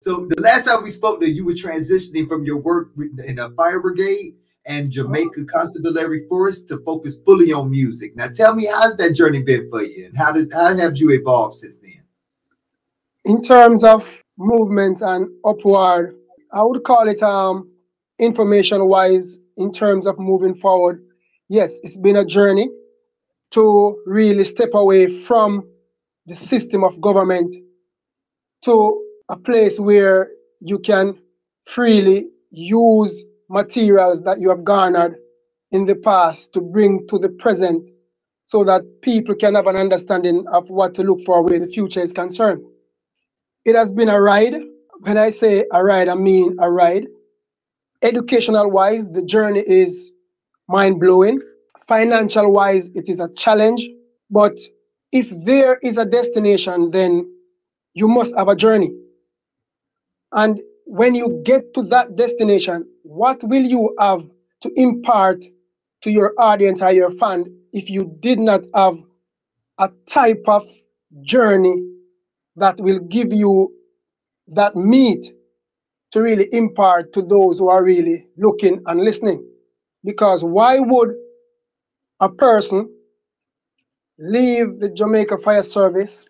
So the last time we spoke, that you were transitioning from your work in the fire brigade and Jamaica Constabulary Force to focus fully on music. Now, tell me, how's that journey been for you, and how have you evolved since then? In terms of movements and upward, I would call it information wise in terms of moving forward. Yes, it's been a journey to really step away from the system of government to a place where you can freely use materials that you have garnered in the past to bring to the present so that people can have an understanding of what to look for where the future is concerned. It has been a ride. When I say a ride, I mean a ride. Educational wise, the journey is mind blowing. Financial wise, it is a challenge. But if there is a destination, then you must have a journey. And when you get to that destination, what will you have to impart to your audience or your fan if you did not have a type of journey that will give you that meat to really impart to those who are really looking and listening? Because why would a person leave the Jamaica Fire Service